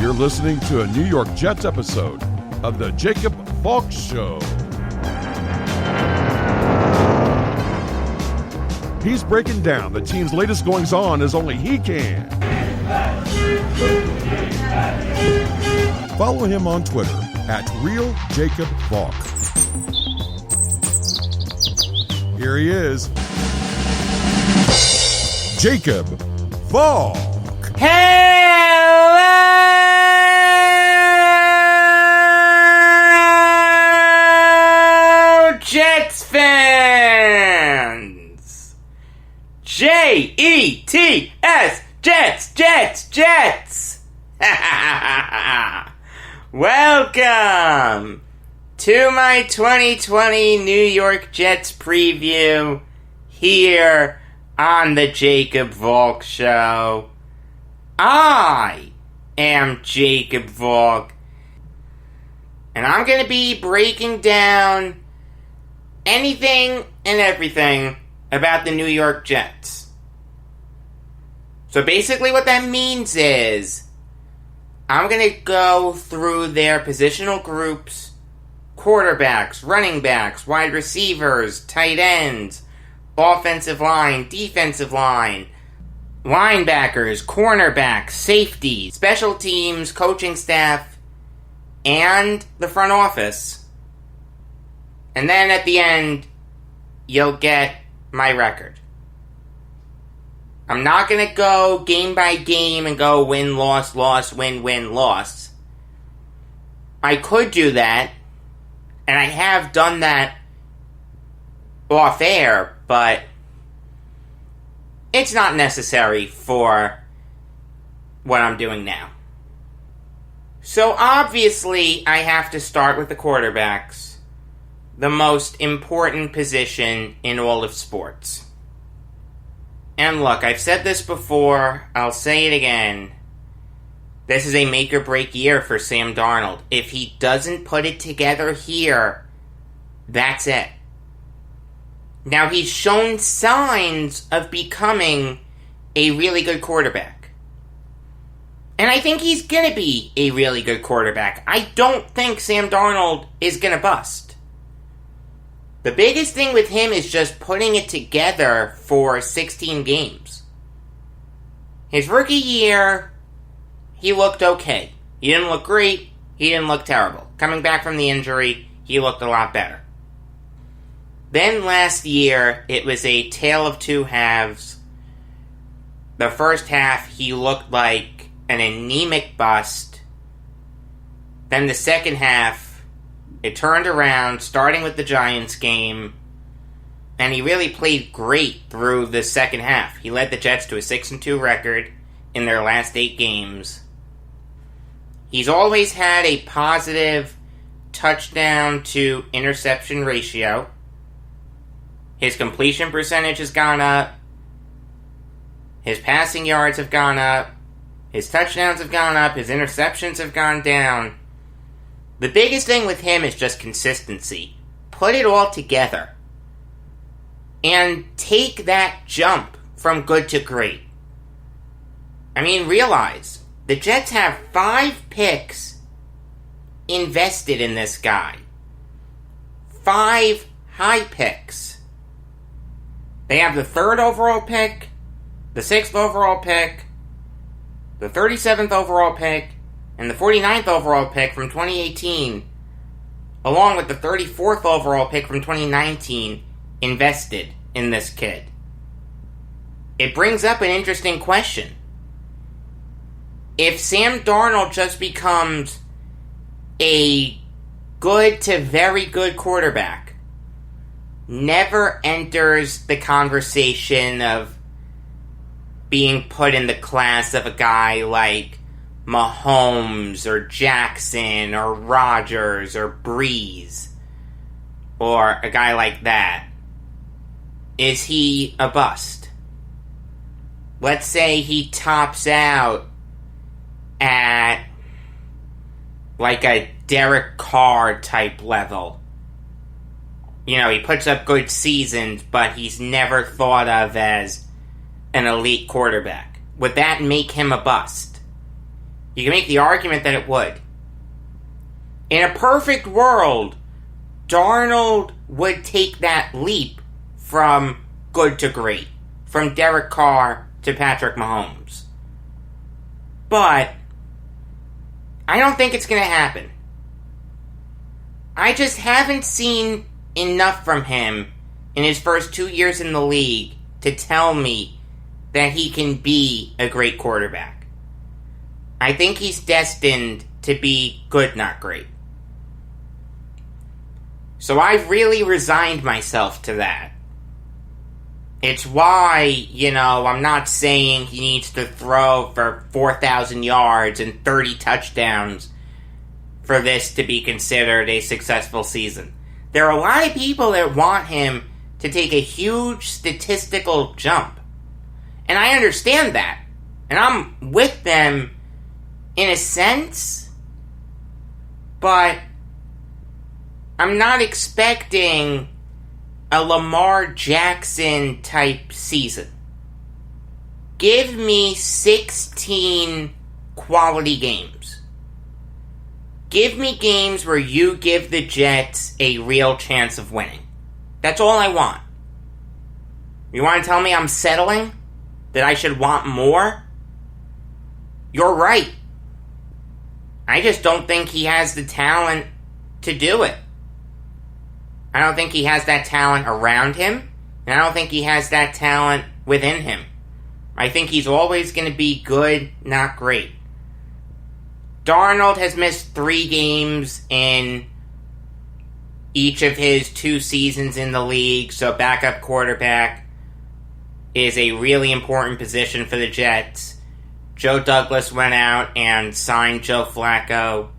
You're listening to a New York Jets episode of the Jacob Valk Show. He's breaking down the team's latest goings-on as only he can. Follow him on Twitter at RealJacobValk. Here he is, Jacob Valk. Hello, Jets fans! J-E-T-S, Jets! Welcome to my 2020 New York Jets preview here on the Jacob Valk Show. I am Jacob Valk, and I'm going to be breaking down anything and everything about the New York Jets. So basically what that means is I'm going to go through their positional groups, quarterbacks, running backs, wide receivers, tight ends, offensive line, defensive line, linebackers, cornerbacks, safety, special teams, coaching staff, and the front office. And then at the end, you'll get my record. I'm not going to go game by game and go win, loss, win, loss. I could do that, and I have done that off air, but it's not necessary for what I'm doing now. So obviously, I have to start with the quarterbacks, the most important position in all of sports. And look, I've said this before, I'll say it again. This is a make or break year for Sam Darnold. If he doesn't put it together here, that's it. Now, he's shown signs of becoming a really good quarterback. And I think he's going to be a really good quarterback. I don't think Sam Darnold is going to bust. The biggest thing with him is just putting it together for 16 games. His rookie year, he looked okay. He didn't look great. He didn't look terrible. Coming back from the injury, he looked a lot better. Then last year, it was a tale of two halves. The first half, he looked like an anemic bust. Then the second half, it turned around, starting with the Giants game, and he really played great through the second half. He led the Jets to a 6-2 record in their last 8 games. He's always had a positive touchdown to interception ratio. His completion percentage has gone up. His passing yards have gone up. His touchdowns have gone up. His interceptions have gone down. The biggest thing with him is just consistency. Put it all together. And take that jump from good to great. I mean, realize, the Jets have 5 picks invested in this guy. 5 high picks. They have the 3rd overall pick, the 6th overall pick, the 37th overall pick, and the 49th overall pick from 2018, along with the 34th overall pick from 2019, invested in this kid. It brings up an interesting question. If Sam Darnold just becomes a good to very good quarterback, never enters the conversation of being put in the class of a guy like Mahomes or Jackson or Rodgers or Breeze or a guy like that, is he a bust? Let's say he tops out at like a Derek Carr type level. You know, he puts up good seasons, but he's never thought of as an elite quarterback. Would that make him a bust? You can make the argument that it would. In a perfect world, Darnold would take that leap from good to great, from Derek Carr to Patrick Mahomes. But I don't think it's going to happen. I just haven't seen enough from him in his first 2 years in the league to tell me that he can be a great quarterback. I think he's destined to be good, not great. So I've really resigned myself to that. It's why, I'm not saying he needs to throw for 4,000 yards and 30 touchdowns for this to be considered a successful season. There are a lot of people that want him to take a huge statistical jump. And I understand that. And I'm with them in a sense. But I'm not expecting a Lamar Jackson type season. Give me 16 quality games. Give me games where you give the Jets a real chance of winning. That's all I want. You want to tell me I'm settling? That I should want more? You're right. I just don't think he has the talent to do it. I don't think he has that talent around him, and I don't think he has that talent within him. I think he's always going to be good, not great. Darnold has missed 3 games in each of his 2 seasons in the league, so backup quarterback is a really important position for the Jets. Joe Douglas went out and signed Joe Flacco.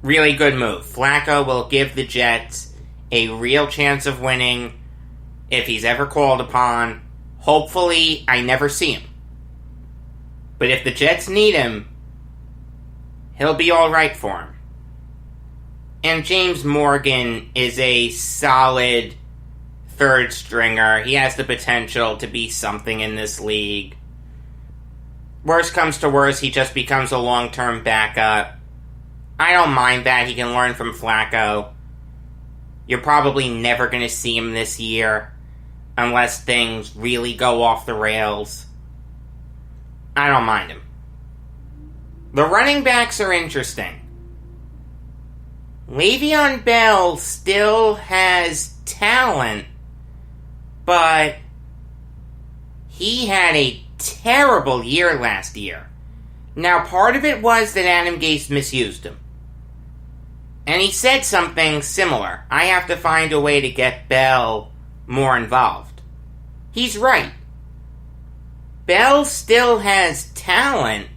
Really good move. Flacco will give the Jets a real chance of winning if he's ever called upon. Hopefully, I never see him. But if the Jets need him, he'll be alright for him. And James Morgan is a solid third stringer. He has the potential to be something in this league. Worst comes to worst, he just becomes a long-term backup. I don't mind that. He can learn from Flacco. You're probably never going to see him this year unless things really go off the rails. I don't mind him. The running backs are interesting. Le'Veon Bell still has talent, but he had a terrible year last year. Now, part of it was that Adam Gase misused him. And he said something similar. I have to find a way to get Bell more involved. He's right. Bell still has talent.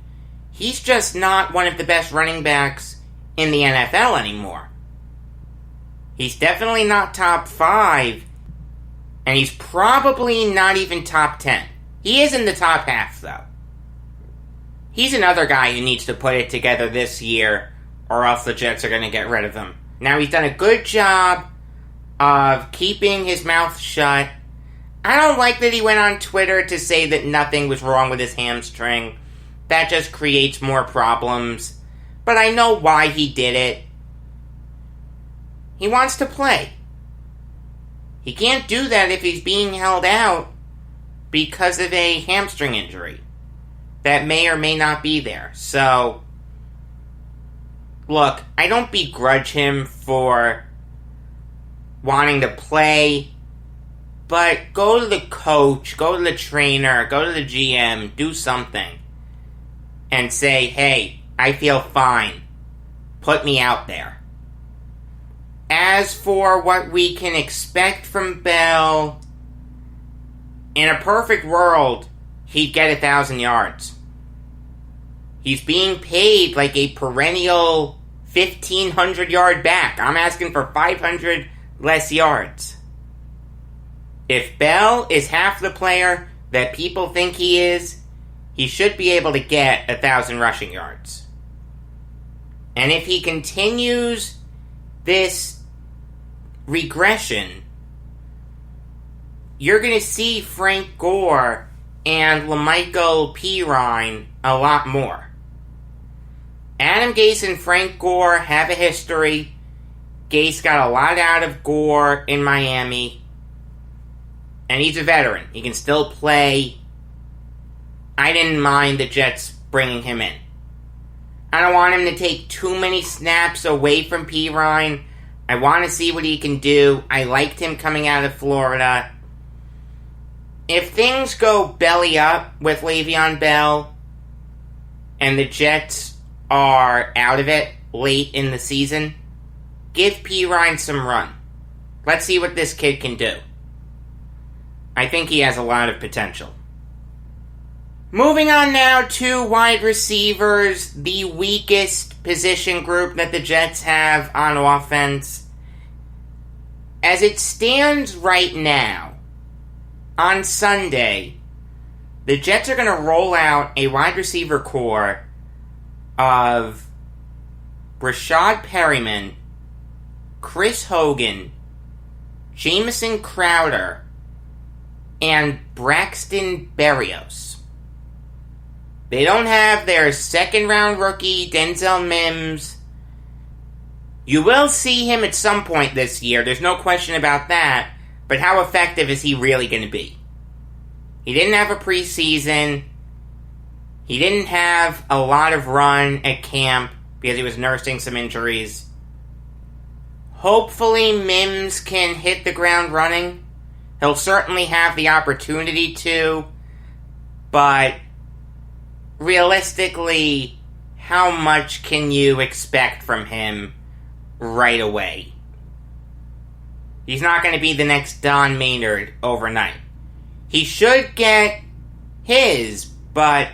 He's just not one of the best running backs in the NFL anymore. He's definitely not top 5, and he's probably not even top 10. He is in the top half, though. He's another guy who needs to put it together this year, or else the Jets are going to get rid of him. Now, he's done a good job of keeping his mouth shut. I don't like that he went on Twitter to say that nothing was wrong with his hamstring. That just creates more problems. But I know why he did it. He wants to play. He can't do that if he's being held out because of a hamstring injury that may or may not be there. So, look, I don't begrudge him for wanting to play, but go to the coach, go to the trainer, go to the GM, do something, and say, hey, I feel fine. Put me out there. As for what we can expect from Bell, in a perfect world, he'd get 1,000 yards. He's being paid like a perennial 1,500-yard back. I'm asking for 500 less yards. If Bell is half the player that people think he is, he should be able to get 1,000 rushing yards. And if he continues this regression, you're going to see Frank Gore and LaMichael Pirine a lot more. Adam Gase and Frank Gore have a history. Gase got a lot out of Gore in Miami. And he's a veteran. He can still play. I didn't mind the Jets bringing him in. I don't want him to take too many snaps away from Pirine. I want to see what he can do. I liked him coming out of Florida. If things go belly up with Le'Veon Bell and the Jets are out of it late in the season, give Pirine some run. Let's see what this kid can do. I think he has a lot of potential. Moving on now to wide receivers, the weakest position group that the Jets have on offense. As it stands right now, on Sunday, the Jets are going to roll out a wide receiver core of Rashad Perriman, Chris Hogan, Jamison Crowder, and Braxton Berrios. They don't have their second-round rookie, Denzel Mims. You will see him at some point this year, there's no question about that, but how effective is he really going to be? He didn't have a preseason. He didn't have a lot of run at camp because he was nursing some injuries. Hopefully Mims can hit the ground running. He'll certainly have the opportunity to, but realistically, how much can you expect from him right away? He's not going to be the next Don Maynard overnight. He should get his, but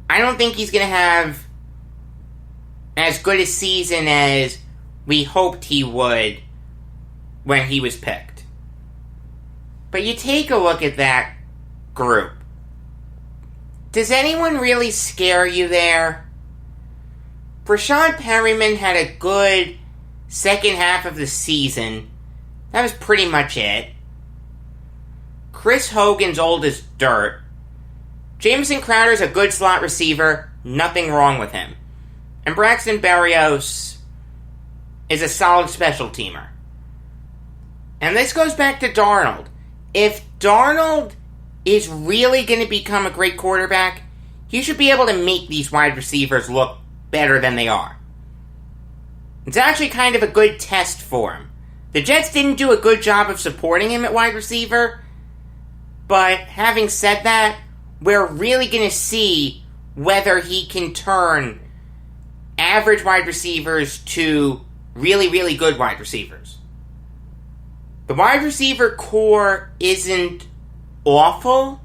I don't think he's going to have as good a season as we hoped he would when he was picked. But you take a look at that group. Does anyone really scare you there? Rashad Perriman had a good second half of the season. That was pretty much it. Chris Hogan's old as dirt. Jamison Crowder's a good slot receiver. Nothing wrong with him. And Braxton Berrios is a solid special teamer. And this goes back to Darnold. If Darnold is really going to become a great quarterback, he should be able to make these wide receivers look better than they are. It's actually kind of a good test for him. The Jets didn't do a good job of supporting him at wide receiver, but having said that, we're really going to see whether he can turn average wide receivers to really, really good wide receivers. The wide receiver core isn't awful,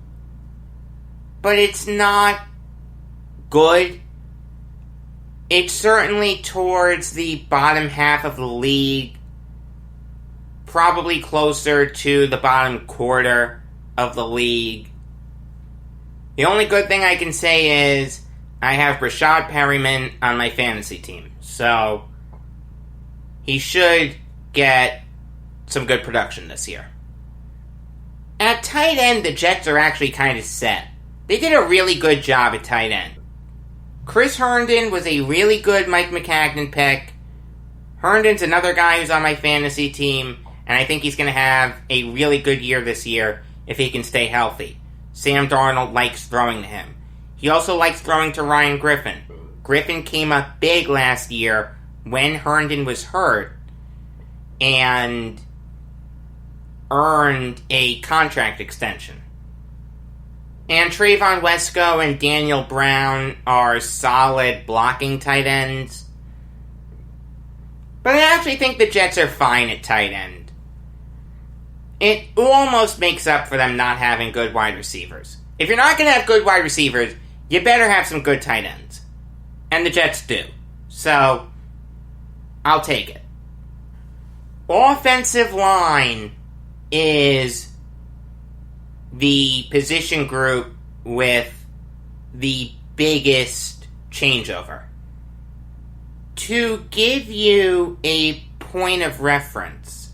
but it's not good. It's certainly towards the bottom half of the league, probably closer to the bottom quarter of the league. The only good thing I can say is I have Rashad Perriman on my fantasy team, so he should get some good production this year. At tight end, the Jets are actually kind of set. They did a really good job at tight end. Chris Herndon was a really good Mike McCagnon pick. Herndon's another guy who's on my fantasy team, and I think he's going to have a really good year this year if he can stay healthy. Sam Darnold likes throwing to him. He also likes throwing to Ryan Griffin. Griffin came up big last year when Herndon was hurt and earned a contract extension. And Trayvon Wesco and Daniel Brown are solid blocking tight ends. But I actually think the Jets are fine at tight end. It almost makes up for them not having good wide receivers. If you're not going to have good wide receivers, you better have some good tight ends. And the Jets do. So, I'll take it. Offensive line is the position group with the biggest changeover. To give you a point of reference,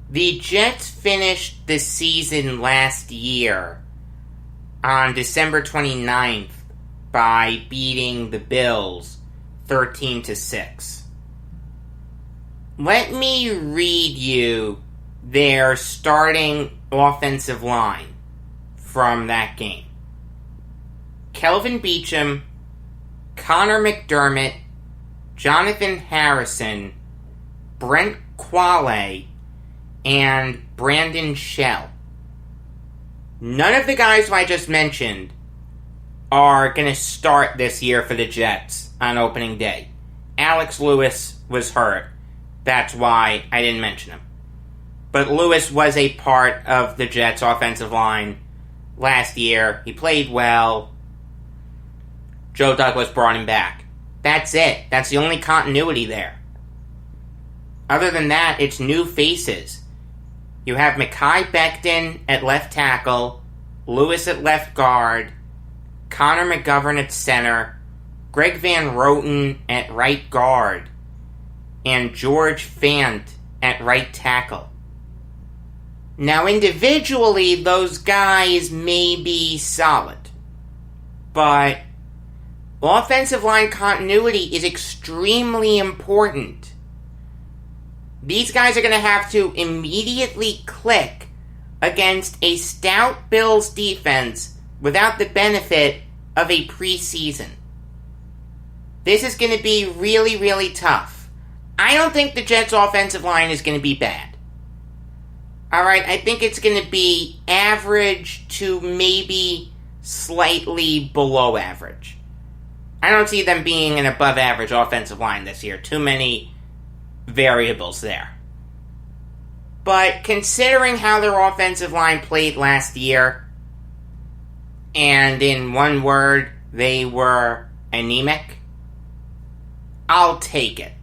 the Jets finished the season last year on December 29th by beating the Bills 13-6. Let me read you their starting offensive line from that game. Kelvin Beachum, Connor McDermott, Jonathan Harrison, Brent Quale, and Brandon Shell. None of the guys who I just mentioned are going to start this year for the Jets on opening day. Alex Lewis was hurt. That's why I didn't mention him. But Lewis was a part of the Jets' offensive line last year. He played well. Joe Douglas brought him back. That's it. That's the only continuity there. Other than that, it's new faces. You have Mekhi Becton at left tackle, Lewis at left guard, Connor McGovern at center, Greg Van Roten at right guard, and George Fant at right tackle. Now, individually, those guys may be solid, but offensive line continuity is extremely important. These guys are going to have to immediately click against a stout Bills defense without the benefit of a preseason. This is going to be really, really tough. I don't think the Jets' offensive line is going to be bad. Alright, I think it's going to be average to maybe slightly below average. I don't see them being an above average offensive line this year. Too many variables there. But considering how their offensive line played last year, and in one word, they were anemic, I'll take it.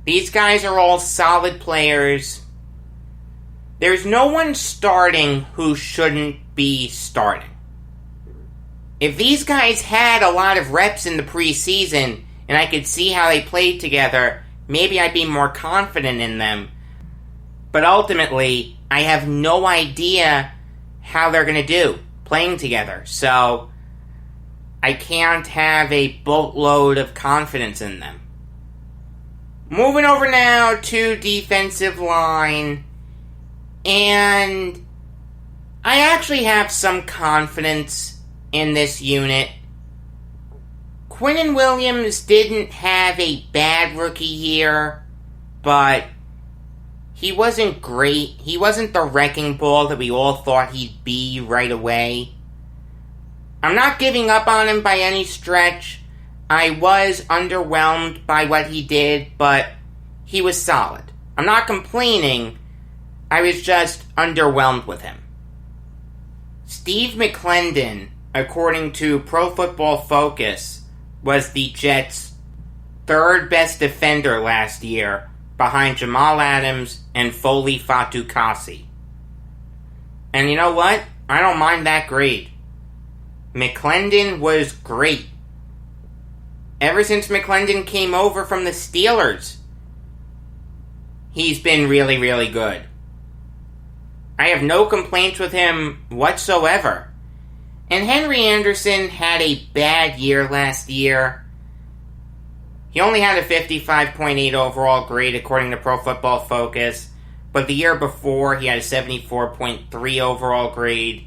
These guys are all solid players. There's no one starting who shouldn't be starting. If these guys had a lot of reps in the preseason, and I could see how they played together, maybe I'd be more confident in them. But ultimately, I have no idea how they're going to do playing together. So, I can't have a boatload of confidence in them. Moving over now to defensive line. And I actually have some confidence in this unit. Quinnen Williams didn't have a bad rookie year, but he wasn't great. He wasn't the wrecking ball that we all thought he'd be right away. I'm not giving up on him by any stretch. I was underwhelmed by what he did, but he was solid. I'm not complaining. I was just underwhelmed with him. Steve McClendon, according to Pro Football Focus, was the Jets' third best defender last year, behind Jamal Adams and Foley Fatukasi. And you know what? I don't mind that grade. McClendon was great. Ever since McClendon came over from the Steelers, he's been really, really good. I have no complaints with him whatsoever. And Henry Anderson had a bad year last year. He only had a 55.8 overall grade according to Pro Football Focus, but the year before he had a 74.3 overall grade.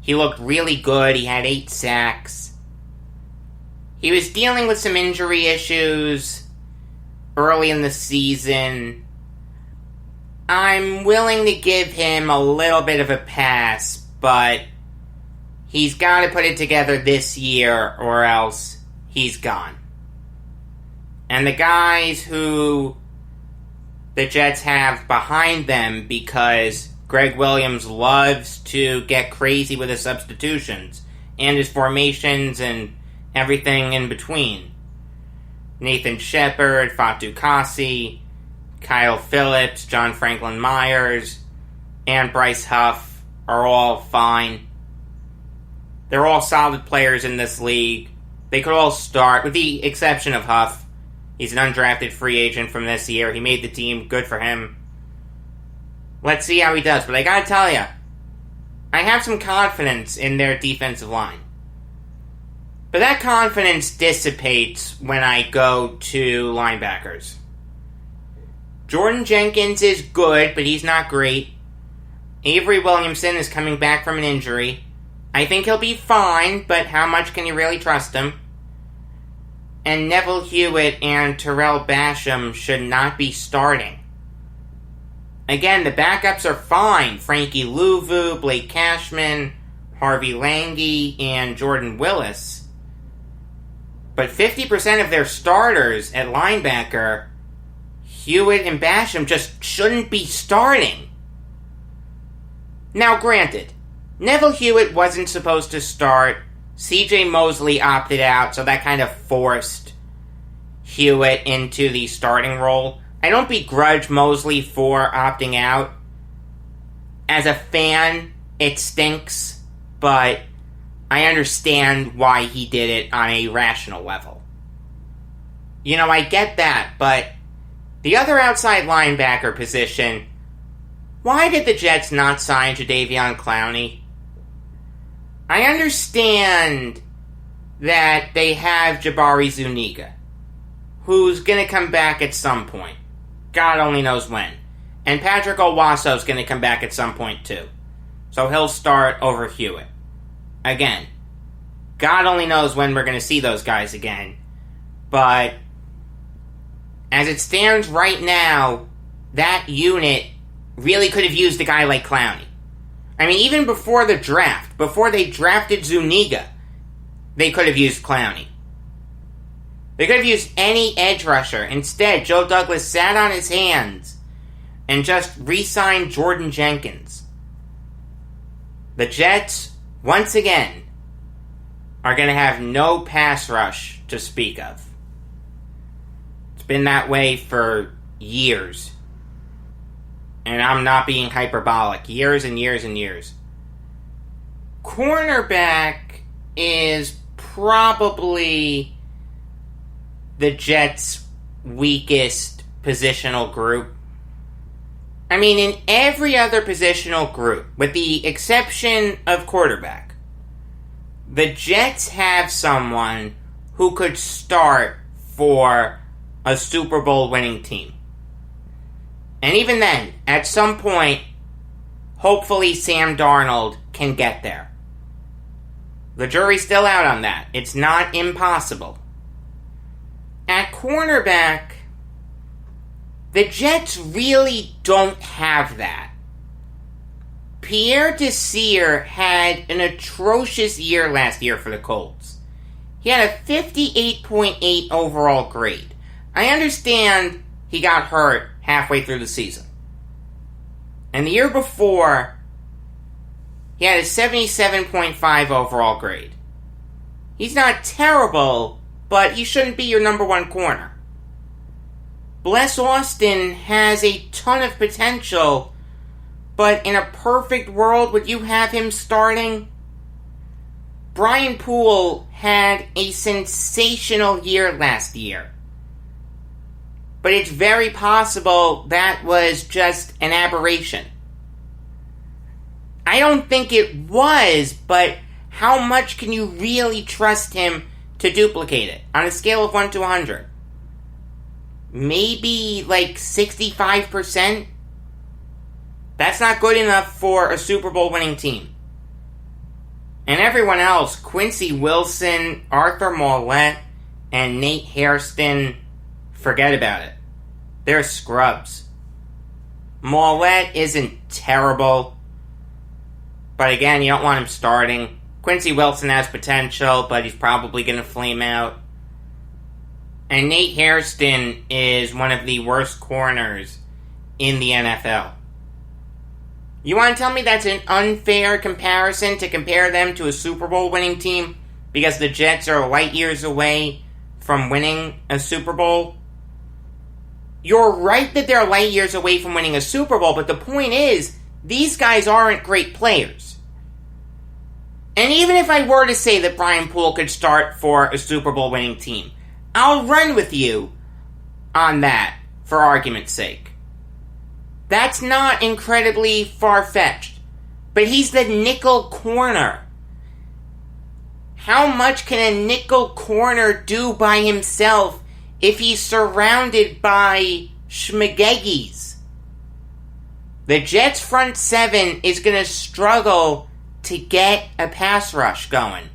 He looked really good. He had 8 sacks. He was dealing with some injury issues early in the season. I'm willing to give him a little bit of a pass, but he's got to put it together this year or else he's gone. And the guys who the Jets have behind them, because Greg Williams loves to get crazy with his substitutions and his formations and everything in between. Nathan Shepard, Fatukasi, Kyle Phillips, John Franklin Myers, and Bryce Huff are all fine. They're all solid players in this league. They could all start, with the exception of Huff. He's an undrafted free agent from this year. He made the team. Good for him. Let's see how he does. But I gotta tell you, I have some confidence in their defensive line. But that confidence dissipates when I go to linebackers. Jordan Jenkins is good, but he's not great. Avery Williamson is coming back from an injury. I think he'll be fine, but how much can you really trust him? And Neville Hewitt and Terrell Basham should not be starting. Again, the backups are fine. Frankie Louvu, Blake Cashman, Harvey Lange, and Jordan Willis. But 50% of their starters at linebacker, Hewitt and Basham, just shouldn't be starting. Now, granted, Neville Hewitt wasn't supposed to start. C.J. Mosley opted out, so that kind of forced Hewitt into the starting role. I don't begrudge Mosley for opting out. As a fan, it stinks, but I understand why he did it on a rational level. You know, I get that, but the other outside linebacker position, why did the Jets not sign Jadeveon Clowney? I understand that they have Jabari Zuniga, who's going to come back at some point. God only knows when. And Patrick Owaso's going to come back at some point too. So he'll start over Hewitt. Again, God only knows when we're going to see those guys again. But as it stands right now, that unit really could have used a guy like Clowney. I mean, even before the draft, before they drafted Zuniga, they could have used Clowney. They could have used any edge rusher. Instead, Joe Douglas sat on his hands and just re-signed Jordan Jenkins. The Jets, once again, are going to have no pass rush to speak of. It's been that way for years. And I'm not being hyperbolic. Years and years and years. Cornerback is probably the Jets' weakest positional group. I mean, in every other positional group, with the exception of quarterback, the Jets have someone who could start for a Super Bowl winning team. And even then, at some point, hopefully Sam Darnold can get there. The jury's still out on that. It's not impossible. At cornerback, the Jets really don't have that. Pierre Desir had an atrocious year last year for the Colts. He had a 58.8 overall grade. I understand he got hurt halfway through the season. And the year before, he had a 77.5 overall grade. He's not terrible, but he shouldn't be your number one corner. Bless Austin has a ton of potential, but in a perfect world, would you have him starting? Brian Poole had a sensational year last year. But it's very possible that was just an aberration. I don't think it was, but how much can you really trust him to duplicate it? On a scale of 1 to 100. Maybe like 65%? That's not good enough for a Super Bowl winning team. And everyone else, Quincy Wilson, Arthur Mollett, and Nate Hairston, forget about it. They're scrubs. Mollett isn't terrible, but again, you don't want him starting. Quincy Wilson has potential, but he's probably going to flame out. And Nate Hairston is one of the worst corners in the NFL. You want to tell me that's an unfair comparison to compare them to a Super Bowl winning team because the Jets are light years away from winning a Super Bowl? You're right that they're light years away from winning a Super Bowl, but the point is, these guys aren't great players. And even if I were to say that Brian Poole could start for a Super Bowl winning team, I'll run with you on that, for argument's sake. That's not incredibly far-fetched. But he's the nickel corner. how much can a nickel corner do by himself if he's surrounded by schmageggies? The Jets' front seven is going to struggle to get a pass rush going.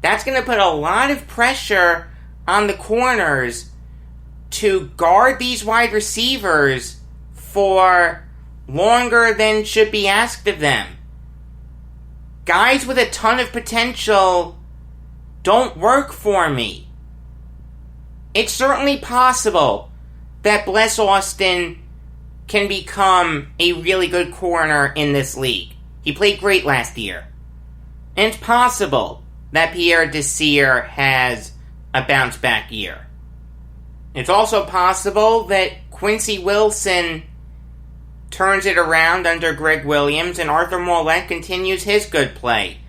That's going to put a lot of pressure on the corners to guard these wide receivers for longer than should be asked of them. Guys with a ton of potential don't work for me. It's certainly possible that Bless Austin can become a really good corner in this league. He played great last year. And it's possible that Pierre Desir has a bounce back year. It's also possible that Quincy Wilson turns it around under Greg Williams and Arthur Mollett continues his good play.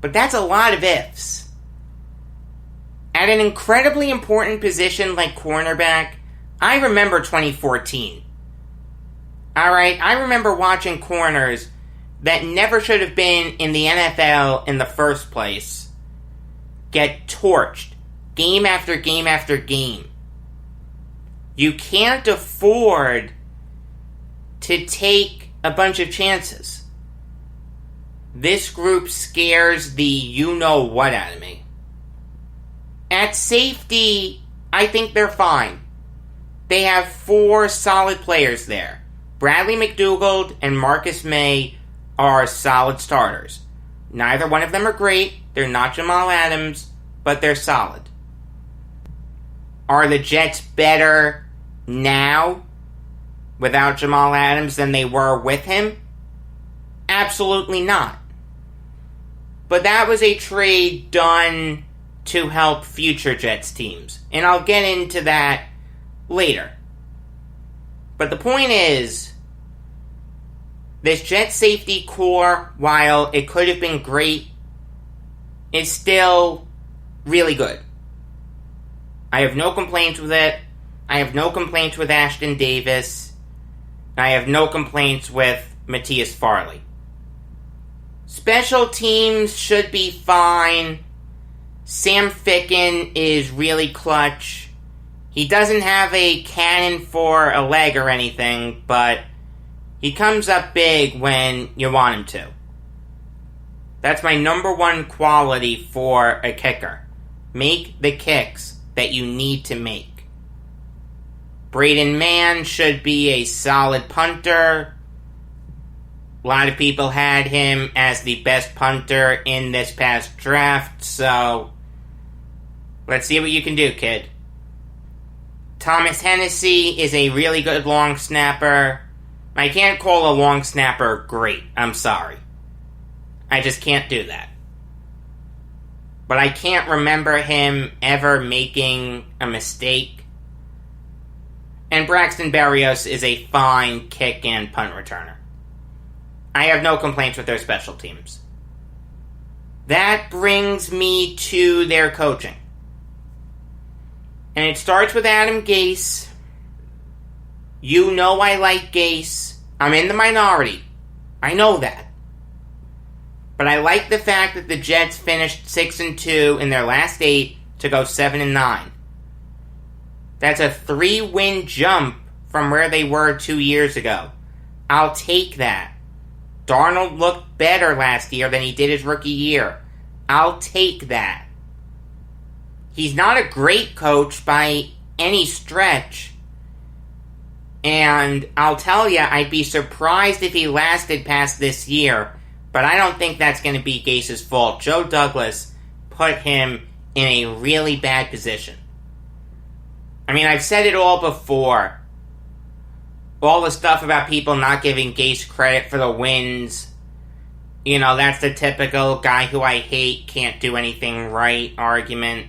But that's a lot of ifs. At an incredibly important position like cornerback, I remember 2014. Alright, I remember watching corners that never should have been in the NFL in the first place get torched game after game after game. You can't afford to take a bunch of chances. This group scares the you-know-what out of me. At safety, I think they're fine. They have 4 solid players there. Bradley McDougald and Marcus May are solid starters. Neither one of them are great. They're not Jamal Adams, but they're solid. Are the Jets better now without Jamal Adams than they were with him? Absolutely not. But that was a trade done to help future Jets teams. And I'll get into that later. But the point is, this Jets safety core, while it could have been great, is still really good. I have no complaints with it. I have no complaints with Ashton Davis. I have no complaints with Matthias Farley. Special teams should be fine. Sam Ficken is really clutch. He doesn't have a cannon for a leg or anything, but he comes up big when you want him to. That's my number one quality for a kicker. Make the kicks that you need to make. Braden Mann should be a solid punter. A lot of people had him as the best punter in this past draft, so let's see what you can do, kid. Thomas Hennessy is a really good long snapper. I can't call a long snapper great. I'm sorry. I just can't do that. But I can't remember him ever making a mistake. And Braxton Berrios is a fine kick and punt returner. I have no complaints with their special teams. That brings me to their coaching. And it starts with Adam Gase. You know I like Gase. I'm in the minority. I know that. But I like the fact that the Jets finished 6-2 in their last 8 to go 7-9. That's a 3-win jump from where they were 2 years ago. I'll take that. Darnold looked better last year than he did his rookie year. I'll take that. He's not a great coach by any stretch. And I'll tell you, I'd be surprised if he lasted past this year. But I don't think that's going to be Gase's fault. Joe Douglas put him in a really bad position. I mean, I've said it all before. All the stuff about people not giving Gase credit for the wins. You know, that's the typical guy who I hate, can't do anything right argument.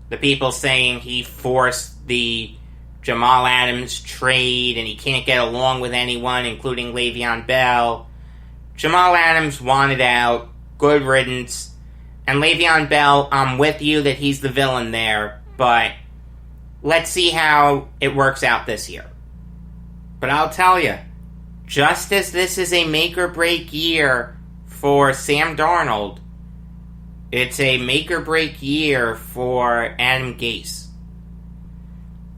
The people saying he forced the Jamal Adams trade and he can't get along with anyone, including Le'Veon Bell. Jamal Adams wanted out. Good riddance. And Le'Veon Bell, I'm with you that he's the villain there, but let's see how it works out this year. But I'll tell you, just as this is a make-or-break year for Sam Darnold, It's a make-or-break year for Adam Gase.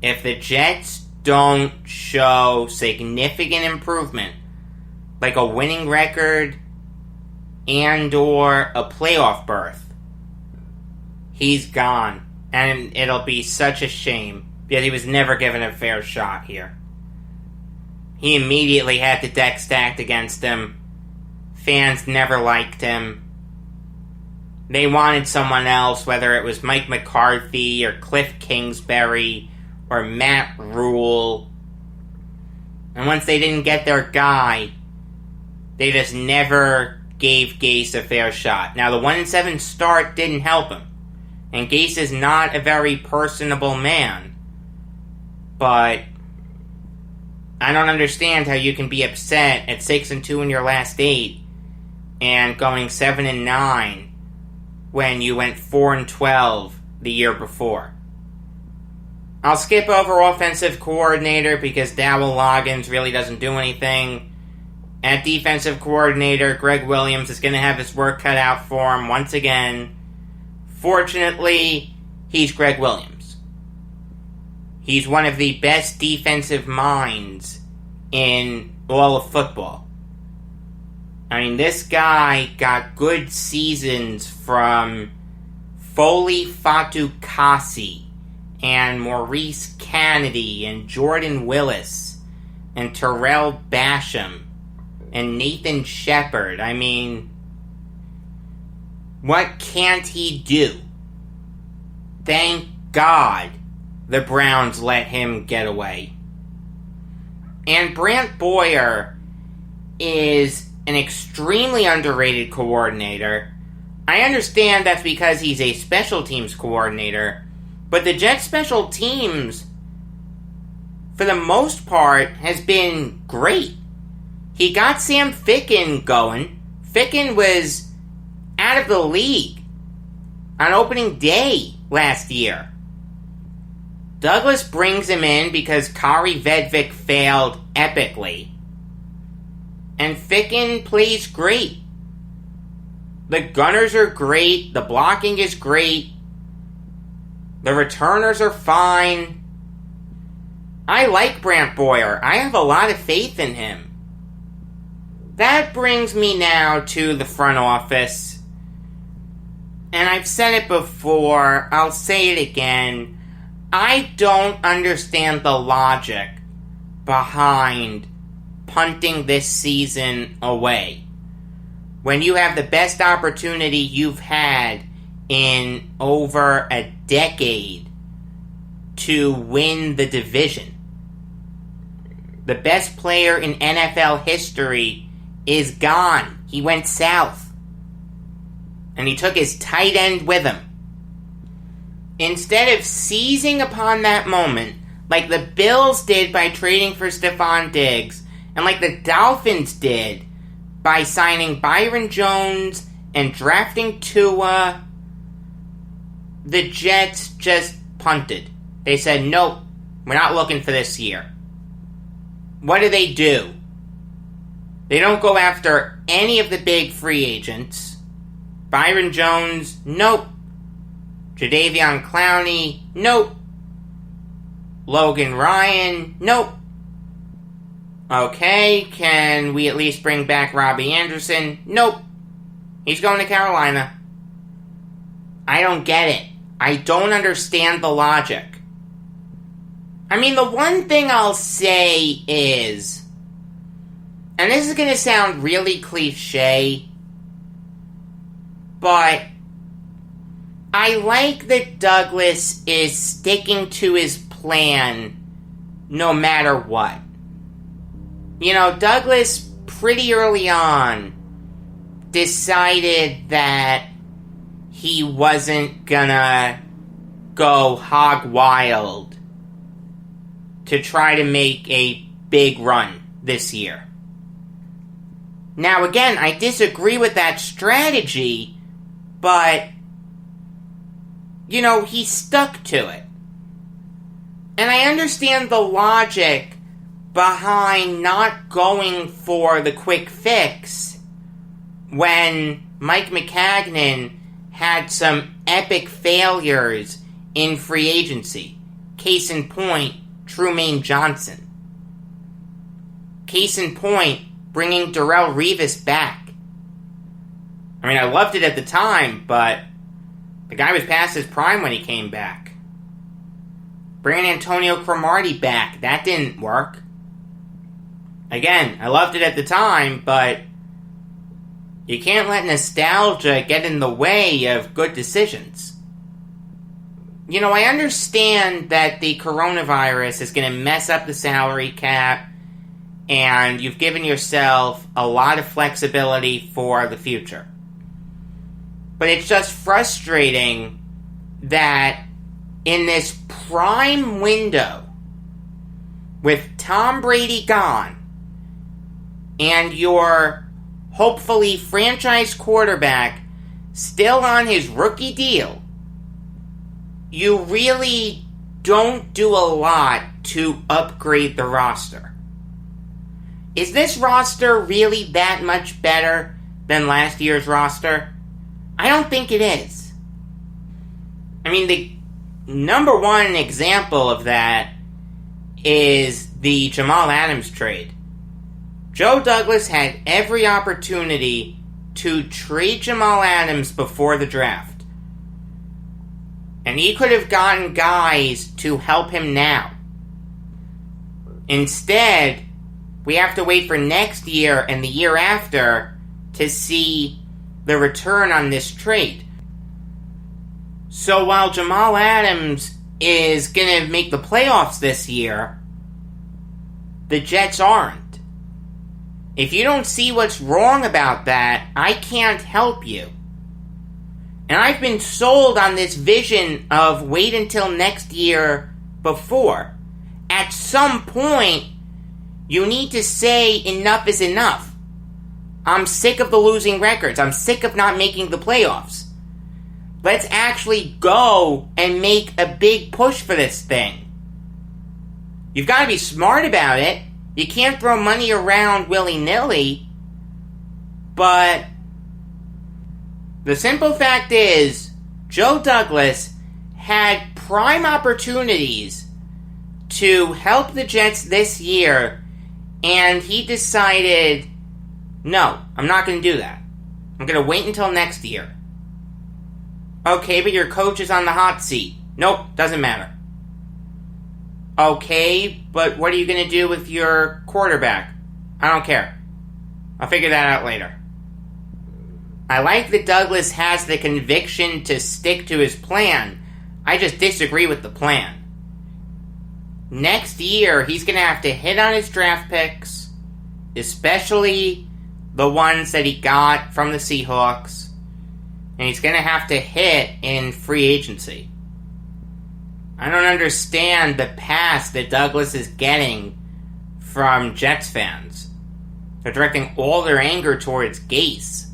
If the Jets don't show significant improvement, like a winning record and or a playoff berth, he's gone. And it'll be such a shame, because he was never given a fair shot here. He immediately had the deck stacked against him. Fans never liked him. They wanted someone else, whether it was Mike McCarthy or Cliff Kingsbury or Matt Rule. And once they didn't get their guy, they just never gave Gase a fair shot. Now, the 1-7 start didn't help him. And Gase is not a very personable man. But I don't understand how you can be upset at 6-2 in your last 8 and going 7-9 when you went 4-12 the year before. I'll skip over offensive coordinator because Dowell Loggins really doesn't do anything. At defensive coordinator, Greg Williams is going to have his work cut out for him once again. Fortunately, he's Greg Williams. He's one of the best defensive minds in all of football. I mean, this guy got good seasons from Foley Fatukasi and Maurice Kennedy and Jordan Willis and Terrell Basham and Nathan Shepard. I mean, what can't he do? Thank God the Browns let him get away. And Brant Boyer is an extremely underrated coordinator. I understand that's because he's a special teams coordinator, but the Jets special teams, for the most part, has been great. He got Sam Ficken going. Ficken was out of the league on opening day last year. Douglas brings him in because Kari Vedvik failed epically. And Ficken plays great. The gunners are great. The blocking is great. The returners are fine. I like Brant Boyer. I have a lot of faith in him. That brings me now to the front office. And I've said it before. I'll say it again. I don't understand the logic behind punting this season away when you have the best opportunity you've had in over a decade to win the division. The best player in NFL history is gone. He went south. And he took his tight end with him. Instead of seizing upon that moment, like the Bills did by trading for Stephon Diggs, and like the Dolphins did by signing Byron Jones and drafting Tua, the Jets just punted. They said, nope, we're not looking for this year. What do? They don't go after any of the big free agents. Byron Jones, nope. Jadeveon Clowney, nope. Logan Ryan, nope. Okay, can we at least bring back Robbie Anderson? Nope. He's going to Carolina. I don't get it. I don't understand the logic. I mean, the one thing I'll say is, and this is going to sound really cliche, but I like that Douglas is sticking to his plan no matter what. You know, Douglas pretty early on decided that he wasn't gonna go hog wild to try to make a big run this year. Now again, I disagree with that strategy, but, you know, he stuck to it. And I understand the logic behind not going for the quick fix when Mike McCagnon had some epic failures in free agency. Case in point, Trumaine Johnson. Case in point, bringing Darrelle Revis back. I mean, I loved it at the time, but the guy was past his prime when he came back. Bringing Antonio Cromartie back, that didn't work. Again, I loved it at the time, but you can't let nostalgia get in the way of good decisions. You know, I understand that the coronavirus is going to mess up the salary cap, and you've given yourself a lot of flexibility for the future. But it's just frustrating that in this prime window, with Tom Brady gone, and your hopefully franchise quarterback still on his rookie deal, you really don't do a lot to upgrade the roster. Is this roster really that much better than last year's roster? I don't think it is. I mean, the number one example of that is the Jamal Adams trade. Joe Douglas had every opportunity to trade Jamal Adams before the draft. And he could have gotten guys to help him now. Instead, we have to wait for next year and the year after to see the return on this trade. So while Jamal Adams is going to make the playoffs this year, the Jets aren't. If you don't see what's wrong about that, I can't help you. And I've been sold on this vision of wait until next year before. At some point, you need to say enough is enough. I'm sick of the losing records. I'm sick of not making the playoffs. Let's actually go and make a big push for this thing. You've got to be smart about it. You can't throw money around willy-nilly. But the simple fact is, Joe Douglas had prime opportunities to help the Jets this year, and he decided, no, I'm not going to do that. I'm going to wait until next year. Okay, but your coach is on the hot seat. Nope, doesn't matter. Okay, but what are you going to do with your quarterback? I don't care. I'll figure that out later. I like that Douglas has the conviction to stick to his plan. I just disagree with the plan. Next year, he's going to have to hit on his draft picks, especially the ones that he got from the Seahawks, and he's going to have to hit in free agency. I don't understand the pass that Douglas is getting from Jets fans. They're directing all their anger towards Gase.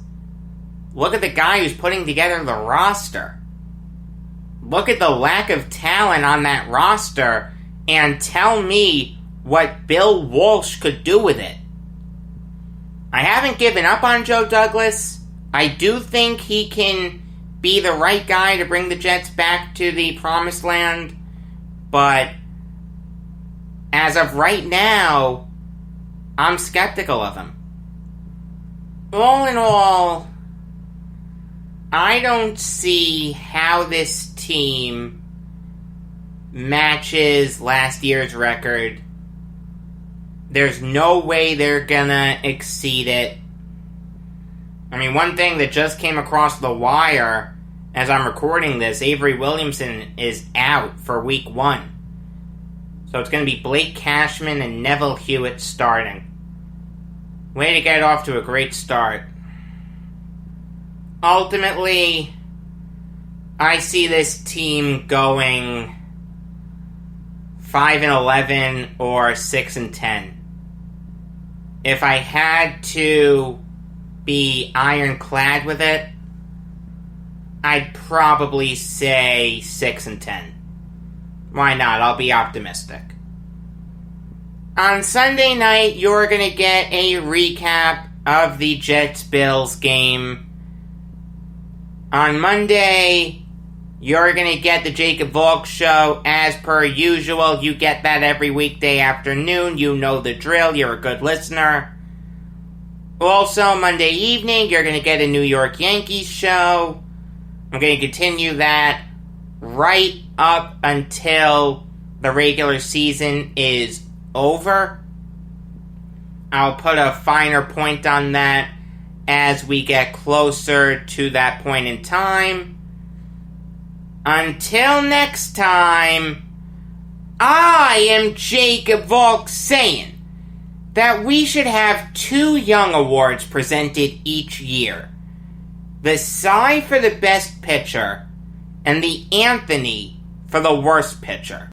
Look at the guy who's putting together the roster. Look at the lack of talent on that roster and tell me what Bill Walsh could do with it. I haven't given up on Joe Douglas. I do think he can be the right guy to bring the Jets back to the promised land. But as of right now, I'm skeptical of him. All in all, I don't see how this team matches last year's record. There's no way they're gonna exceed it. I mean, one thing that just came across the wire as I'm recording this, Avery Williamson is out for week 1. So it's going to be Blake Cashman and Neville Hewitt starting. Way to get off to a great start. Ultimately, I see this team going 5-11 or 6-10. If I had to be ironclad with it, I'd probably say 6-10. Why not? I'll be optimistic. On Sunday night, you're going to get a recap of the Jets-Bills game. On Monday, you're going to get the Jacob Valk Show as per usual. You get that every weekday afternoon. You know the drill. You're a good listener. Also, Monday evening, you're going to get a New York Yankees show. I'm going to continue that right up until the regular season is over. I'll put a finer point on that as we get closer to that point in time. Until next time, I am Jacob Valk saying that we should have 2 Young Awards presented each year. The Cy for the best pitcher and the Anthony for the worst pitcher.